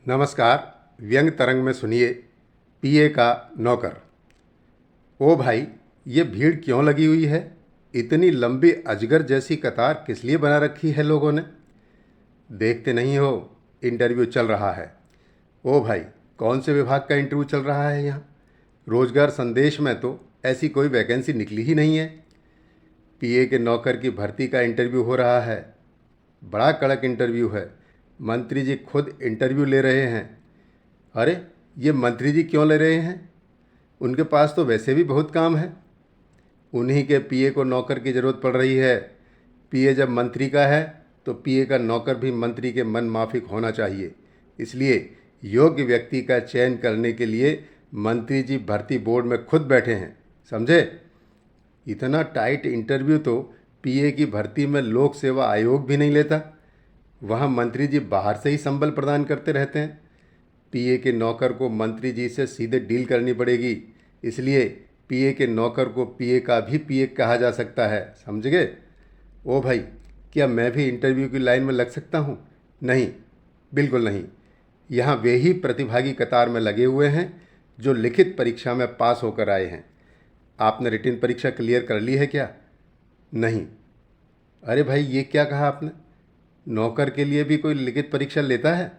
नमस्कार। व्यंग तरंग में सुनिए पीए का नौकर। ओ भाई, ये भीड़ क्यों लगी हुई है? इतनी लंबी अजगर जैसी कतार किस लिए बना रखी है लोगों ने? देखते नहीं हो इंटरव्यू चल रहा है। ओ भाई, कौन से विभाग का इंटरव्यू चल रहा है यहाँ? रोजगार संदेश में तो ऐसी कोई वैकेंसी निकली ही नहीं है। पीए के नौकर की भर्ती का इंटरव्यू हो रहा है। बड़ा कड़क इंटरव्यू है। मंत्री जी खुद इंटरव्यू ले रहे हैं। अरे, ये मंत्री जी क्यों ले रहे हैं? उनके पास तो वैसे भी बहुत काम है। उन्हीं के पीए को नौकर की ज़रूरत पड़ रही है। पीए जब मंत्री का है तो पीए का नौकर भी मंत्री के मन माफिक होना चाहिए। इसलिए योग्य व्यक्ति का चयन करने के लिए मंत्री जी भर्ती बोर्ड में खुद बैठे हैं, समझे? इतना टाइट इंटरव्यू तो पीए की भर्ती में लोक सेवा आयोग भी नहीं लेता। वहाँ मंत्री जी बाहर से ही संबल प्रदान करते रहते हैं। पीए के नौकर को मंत्री जी से सीधे डील करनी पड़ेगी। इसलिए पीए के नौकर को पीए का भी पीए कहा जा सकता है, समझ गए? ओ भाई, क्या मैं भी इंटरव्यू की लाइन में लग सकता हूँ? नहीं, बिल्कुल नहीं। यहाँ वे ही प्रतिभागी कतार में लगे हुए हैं जो लिखित परीक्षा में पास होकर आए हैं। आपने रिटन परीक्षा क्लियर कर ली है क्या? नहीं। अरे भाई, ये क्या कहा आपने? नौकर के लिए भी कोई लिखित परीक्षा लेता है?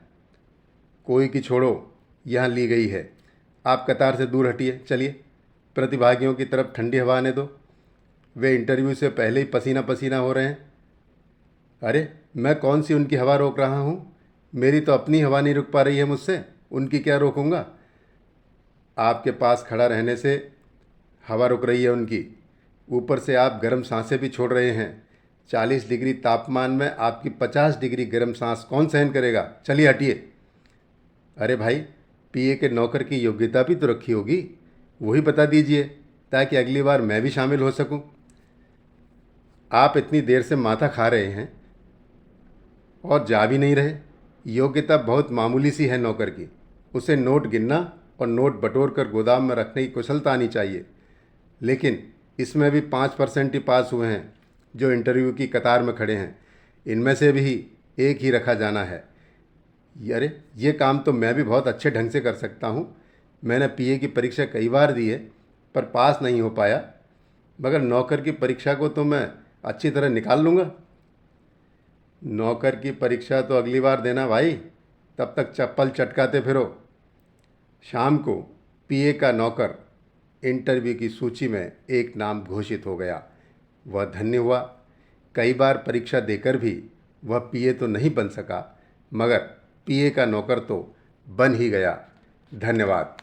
कोई की छोड़ो, यहाँ ली गई है। आप कतार से दूर हटिए, चलिए। प्रतिभागियों की तरफ ठंडी हवा आने दो। वे इंटरव्यू से पहले ही पसीना पसीना हो रहे हैं। अरे, मैं कौन सी उनकी हवा रोक रहा हूँ? मेरी तो अपनी हवा नहीं रुक पा रही है मुझसे, उनकी क्या रोकूंगा? आपके पास खड़ा रहने से हवा रुक रही है उनकी। ऊपर से आप गर्म सांसें भी छोड़ रहे हैं। 40 डिग्री तापमान में आपकी 50 डिग्री गर्म सांस कौन सहन करेगा? चलिए हटिए। अरे भाई, पीए के नौकर की योग्यता भी तो रखी होगी, वही बता दीजिए ताकि अगली बार मैं भी शामिल हो सकूं। आप इतनी देर से माथा खा रहे हैं और जा भी नहीं रहे। योग्यता बहुत मामूली सी है नौकर की। उसे नोट गिनना और नोट बटोर कर गोदाम में रखने की कुशलता आनी चाहिए। लेकिन इसमें भी 5% ही पास हुए हैं जो इंटरव्यू की कतार में खड़े हैं। इनमें से भी एक ही रखा जाना है। अरे, ये काम तो मैं भी बहुत अच्छे ढंग से कर सकता हूँ। मैंने पीए की परीक्षा कई बार दी है पर पास नहीं हो पाया। मगर नौकर की परीक्षा को तो मैं अच्छी तरह निकाल लूँगा। नौकर की परीक्षा तो अगली बार देना भाई, तब तक चप्पल चटकाते फिरो। शाम को पीए का नौकर इंटरव्यू की सूची में एक नाम घोषित हो गया। वह धन्य हुआ। कई बार परीक्षा देकर भी वह पीए तो नहीं बन सका, मगर पीए का नौकर तो बन ही गया। धन्यवाद।